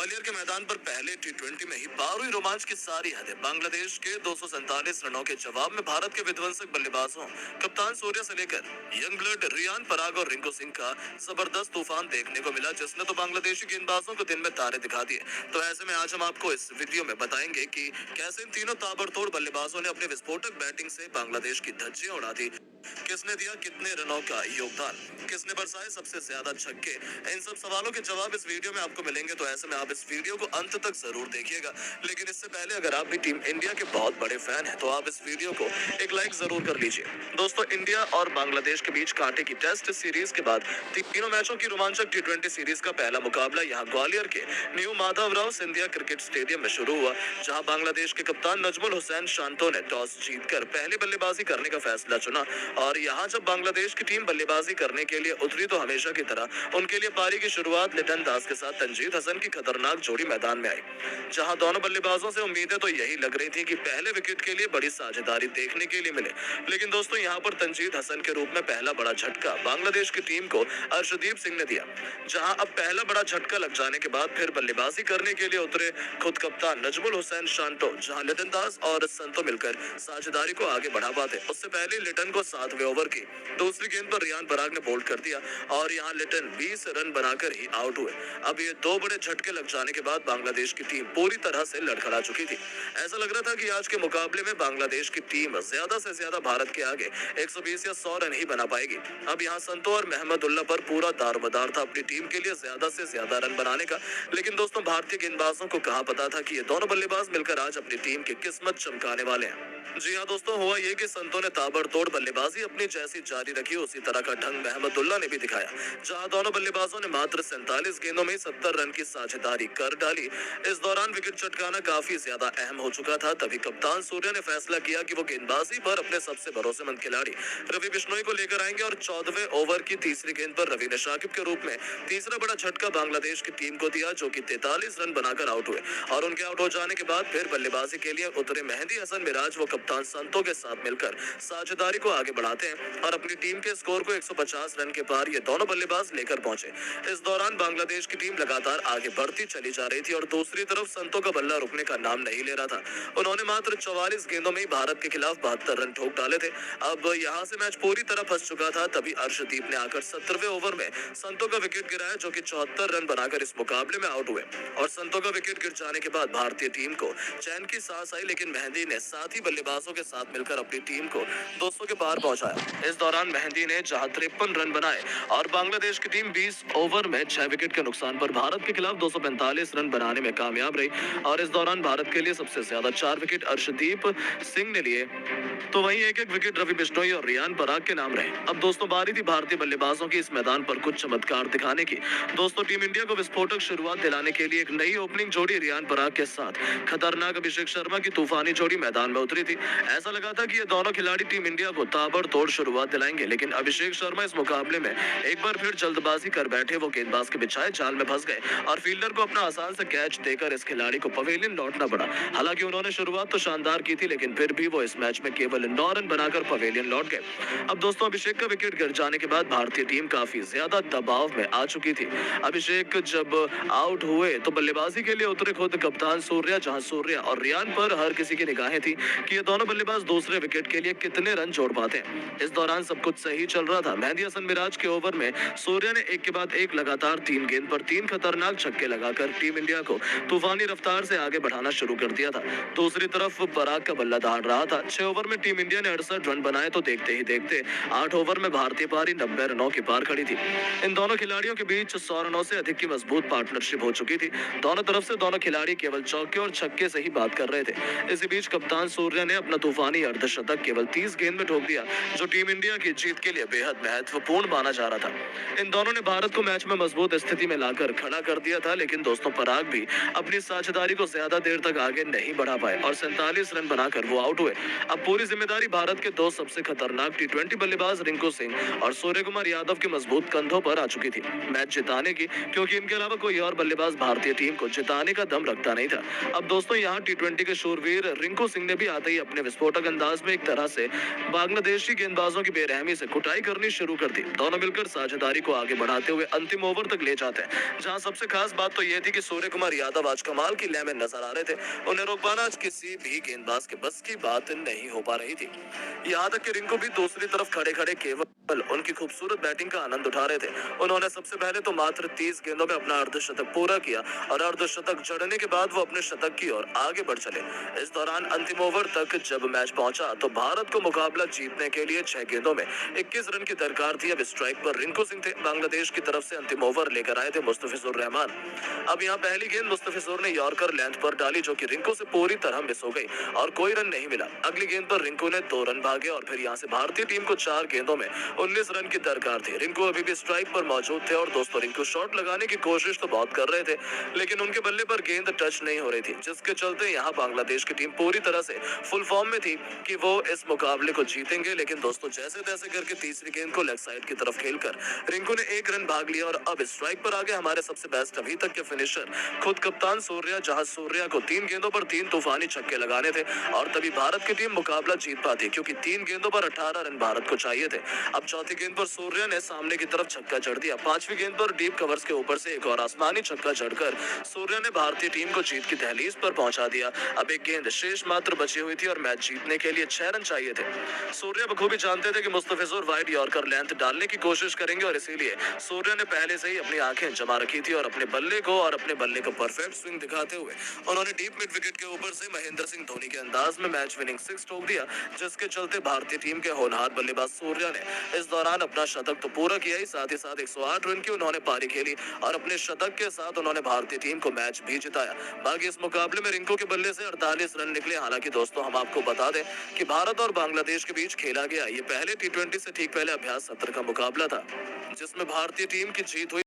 ग्वालियर के मैदान पर पहले टी20 में ही पारुई रोमांच की सारी हदें। बांग्लादेश के 247 रनों के जवाब में भारत के विध्वंसक बल्लेबाजों कप्तान सूर्य से लेकर यंग ब्लड रियान पराग और रिंकू सिंह का जबरदस्त तूफान देखने को मिला, जिसने तो बांग्लादेशी गेंदबाजों को दिन में तारे दिखा दिए। तो ऐसे में आज हम आपको इस वीडियो में बताएंगे कि कैसे इन तीनों ताबड़तोड़ बल्लेबाजों ने अपने विस्फोटक बैटिंग से बांग्लादेश की धज्जियां उड़ा दी, किसने दिया कितने रनों का योगदान, किसने बरसाए सबसे ज्यादा छक्के। इन सब सवालों के जवाब इस वीडियो में आपको मिलेंगे, तो ऐसे में आप इस वीडियो को अंत तक जरूर देखिएगा। लेकिन इससे पहले अगर आप भी टीम इंडिया के बहुत बड़े फैन हैं तो आप इस वीडियो को एक लाइक जरूर कर लीजिए। दोस्तों, इंडिया और बांग्लादेश के बीच कांटे की टेस्ट सीरीज के बाद तीनों मैचों की रोमांचक टी20 सीरीज का पहला मुकाबला यहाँ ग्वालियर के new Madhavrao Scindia cricket stadium में शुरू हुआ, जहां बांग्लादेश के कप्तान नजमुल हुसैन शांतो ने टॉस जीतकर पहले बल्लेबाजी करने का फैसला चुना। और यहाँ जब बांग्लादेश की टीम बल्लेबाजी करने के लिए उतरी तो हमेशा की तरह उनके लिए पारी की शुरुआत लिटन दास के साथ तंजीद हसन की खतरनाक जोड़ी मैदान में आई, जहां दोनों बल्लेबाजों से उम्मीदें तो यही लग रही थी कि पहले विकेट के लिए बड़ी साझेदारी देखने के लिए मिले। लेकिन दोस्तों, यहाँ पर तंजीद हसन के रूप में पहला बड़ा झटका बांग्लादेश की टीम को अर्शदीप सिंह ने दिया। जहां अब पहला बड़ा झटका लग जाने के बाद फिर बल्लेबाजी करने के लिए उतरे खुद कप्तान नजमुल हुसैन शांतो, जहां लिटन दास और संतो मिलकर साझेदारी को आगे बढ़ा पाते। उससे पहले लिटन को 7वें ओवर की दूसरी गेंद पर रियान पराग ने बोल्ड कर दिया और यहाँ लिटन 20 रन बनाकर ही आउट हुए। अब ये दो बड़े झटके लग जाने के बाद बांग्लादेश की टीम पूरी तरह से लड़खड़ा चुकी थी। ऐसा लग रहा था कि आज के मुकाबले में बांग्लादेश की टीम ज्यादा से ज्यादा भारत के आगे 120 या 100 रन ही बना पाएगी। अब यहाँ संतो और महमदुल्ला पर पूरा दारोमदार था अपनी टीम के लिए ज्यादा से ज्यादा रन बनाने का। लेकिन दोस्तों, भारतीय गेंदबाजों को कहाँ पता था कि ये दोनों बल्लेबाज मिलकर आज अपनी टीम की किस्मत चमकाने वाले हैं। जी हाँ दोस्तों, हुआ ये कि संतो ने ताबड़तोड़ बल्लेबाजी अपनी जैसी जारी रखी, उसी तरह का ढंग महमदुल्ला ने भी दिखाया, जहां दोनों बल्लेबाजों ने मात्र 47 गेंदों में 70 रन की साझेदारी कर डाली। इस दौरान विकेट चटकाना काफी ज्यादा अहम हो चुका था। तभी कप्तान सूर्य ने फैसला किया कि वो गेंदबाजी पर अपने सबसे भरोसेमंद खिलाड़ी रवि बिश्नोई को लेकर आएंगे और 14वें ओवर की तीसरी गेंद पर रवि ने शाकिब के रूप में तीसरा बड़ा झटका बांग्लादेश की टीम को दिया, जो कि 43 रन बनाकर आउट हुए। और उनके आउट हो जाने के बाद फिर बल्लेबाजी के लिए उतरे मेहदी हसन मिराज वो कप्तान संतो के साथ मिलकर साझेदारी को आगे बढ़ाते हैं और अपनी टीम के स्कोर को 150 रन के पार ये दोनों बल्लेबाज लेकर पहुंचे। इस दौरान बांग्लादेश की टीम लगातार आगे बढ़ती चली जा रही थी और दूसरी तरफ संतो का बल्ला रुकने का नाम नहीं ले रहा था। उन्होंने मात्र 44 गेंदों में ही भारत के खिलाफ 72 रन ठोक डाले थे। अब यहाँ से मैच पूरी तरह फंस चुका था। तभी अर्शदीप ने आकर 17वें ओवर में संतो का विकेट गिराया, जो कि 74 रन बनाकर इस मुकाबले में आउट हुए। और संतो का विकेट गिर जाने के बाद भारतीय टीम को चैन की सांस आई, लेकिन मेहंदी ने साथी बल्लेबाजों के साथ मिलकर अपनी टीम को 200 के पार पहुंचाया। इस दौरान मेहंदी ने जहां 53 रन बनाए और बांग्लादेश की टीम 20 ओवर में 6 विकेट के नुकसान पर भारत के खिलाफ 245 रन बनाने में कामयाब रही। और इस दौरान भारत के लिए सबसे ज्यादा 4 विकेट अर्शदीप सिंह ने लिए, तो वहीं एक विकेट रवि बिश्नोई और रियान पराग के नाम रहे। अब दोस्तों, बारी थी भारतीय बल्लेबाजों की इस मैदान पर कुछ चमत्कार दिखाने की। दोस्तों, टीम इंडिया को विस्फोटक शुरुआत दिलाने के लिए एक नई ओपनिंग जोड़ी रियान पराग के साथ खतरनाक अभिषेक शर्मा की तूफानी जोड़ी मैदान में उतरी थी। ऐसा लगा था कि ये दोनों खिलाड़ी टीम इंडिया को ताबड़तोड़ शुरुआत दिलाएंगे, लेकिन अभिषेक शर्मा इस मुकाबले में एक बार फिर जल्दबाजी कर बैठे। वो गेंदबाज के बिछाए जाल में फंस गए और फील्डर को अपना आसान से कैच देकर इस खिलाड़ी को पवेलियन लौटना पड़ा। हालांकि उन्होंने शुरुआत तो शानदार की थी, लेकिन फिर भी वो इस मैच में केवल 9 रन बनाकर पवेलियन लौट गए। अब दोस्तों, अभिषेक का विकेट गिर जाने के बाद भारतीय टीम काफी ज्यादा दबाव में आ चुकी थी। अभिषेक जब आउट हुए तो बल्लेबाजी के लिए उतरे खुद कप्तान सूर्या, जहां सूर्या और रियान पर हर किसी की निगाहें थी कि ये दोनों बल्लेबाज दूसरे विकेट के लिए कितने रन जोड़ पाते हैं। इस दौरान सब कुछ सही चल रहा था। मेहदी हसन मिराज के ओवर में सूर्या ने एक के बाद एक लगातार 3 गेंद पर 3 खतरनाक छक्के लगाकर टीम इंडिया को तूफानी रफ्तार से आगे बढ़ाना शुरू कर दिया था। दूसरी तरफ पराग का बल्ला दहाड़ रहा था। 6 ओवर में टीम इंडिया ने 68 रन बनाए, तो देखते ही देखते 8 ओवर में भारतीय पारी 90 रनों के पार खड़ी थी। इन दोनों खिलाड़ियों के बीच 100 रनों से अधिक की मजबूत पार्टनरशिप हो चुकी थी। दोनों तरफ से दोनों खिलाड़ी केवल चौके और छक्के से ही बात कर रहे थे। इसी बीच कप्तान सूर्या ने अपना तूफानी अर्धशतक केवल 30 गेंद में ठोक दिया, जो टीम इंडिया की जीत के लिए बेहद महत्वपूर्ण माना जा रहा था। इन दोनों ने भारत को मैच में मजबूत स्थिति में लाकर खड़ा कर दिया था। लेकिन दोस्तों, पराग भी अपनी साझेदारी को ज्यादा देर तक आगे नहीं बढ़ा पाए और 47 रन बनाकर वो आउट हुए। अब पूरी जिम्मेदारी भारत के दो सबसे खतरनाक टी20 बल्लेबाज रिंकू सिंह और सूर्य कुमार यादव के मजबूत कंधों पर आ चुकी थी मैच जिताने की, क्योंकि इनके अलावा कोई और बल्लेबाज भारतीय टीम को जिताने का दम रखता नहीं था। अब दोस्तों, यहाँ टी20 के शूरवीर रिंकू सिंह ने भी आते ही अपने विस्फोटक अंदाज में एक तरह से बांग्लादेश विदेशी गेंदबाजों की बेरहमी से कुटाई करनी शुरू कर दी। दोनों मिलकर साझेदारी को आगे बढ़ाते हुए अंतिम ओवर तक ले जाते हैं, जहां सबसे खास बात तो यह थी कि सूर्य कुमार यादव आज कमाल की लय में नजर आ रहे थे। उन्हें रोक पाना आज किसी भी गेंदबाज के बस की बात नहीं हो पा रही थी। यहाँ तक कि रिंकू भी दूसरी तरफ खड़े खड़े केवल उनकी खूबसूरत बैटिंग का आनंद उठा रहे थे। उन्होंने सबसे पहले तो मात्र 30 गेंदों में अपना अर्धशतक पूरा किया और अर्धशतक जड़ने के बाद वो अपने शतक की ओर आगे बढ़ चले। इस दौरान अंतिम ओवर तक जब मैच पहुंचा तो भारत को मुकाबला जीतने के लिए 6 गेंदों में 21 रन की दरकार थी। अब स्ट्राइक पर रिंकू सिंह थे। बांग्लादेश की तरफ से अंतिम ओवर लेकर आए थे मुस्तफिजुर रहमान। अब यहाँ पहली गेंद मुस्तफिजुर ने यॉर्कर लेंथ पर डाली, जो कि रिंकू से पूरी तरह मिस हो गई और कोई रन नहीं मिला। अगली गेंद पर रिंकू ने 2 रन भागे और फिर यहाँ से भारतीय टीम को 4 गेंदों में 19 रन की दरकार थी। रिंकू अभी भी स्ट्राइक पर मौजूद थे और दोस्तों रिंकू शॉट लगाने की कोशिश तो बहुत कर रहे थे, लेकिन उनके बल्ले पर गेंद टच नहीं हो रही थी, जिसके चलते यहाँ बांग्लादेश की टीम पूरी तरह से फुल फॉर्म में थी कि वो इस मुकाबले को जीतेंगे। लेकिन दोस्तों जैसे तैसे करके तीसरी गेंद को लेग साइड की तरफ खेलकर रिंकू ने 1 रन भाग लिया और अब स्ट्राइक पर आगे हमारे सबसे बेस्ट अभी तक के फिनिशर खुद कप्तान सूर्या, जहां सूर्या को 3 गेंदों पर 3 तूफानी छक्के लगाने थे और तभी भारत की टीम मुकाबला जीत पाती, क्योंकि 3 गेंदों पर 18 रन भारत को चाहिए थे। अब चौथी गेंद पर सूर्या ने सामने की तरफ छक्का जड़ दिया। 5वीं गेंद पर डीप कवर्स के ऊपर से एक और आसमानी छक्का जड़कर सूर्या ने भारतीय टीम को जीत की दहलीज पर पहुंचा दिया। अब एक गेंद शेष मात्र बची हुई थी और मैच जीतने के लिए 6 रन चाहिए थे। सूर्या बखूबी जानते थे कि मुस्तफिजुर वाइड यॉर्कर लेंथ डालने की कोशिश करेंगे और इसीलिए सूर्या ने पहले से ही अपनी आंखें जमा रखी थी और अपने बल्ले को परफेक्ट स्विंग दिखाते हुए उन्होंने डीप मिड विकेट के ऊपर से महेंद्र सिंह धोनी के अंदाज में मैच विनिंग 6 ठोक दिया, जिसके चलते भारतीय टीम के होनहार बल्लेबाज सूर्या ने इस दौरान अपना शतक तो पूरा किया ही, साथ ही साथ 108 रन की उन्होंने पारी खेली और अपने शतक के साथ उन्होंने भारतीय टीम को मैच भी जिताया। बाकी इस मुकाबले में रिंकू के बल्ले से 48 रन निकले। हालांकि दोस्तों हम आपको बता दें कि भारत और बांग्लादेश के बीच खेला गया ये पहले T20 से ठीक पहले अभ्यास सत्र का मुकाबला था, जिसमें भारतीय टीम की जीत हुई।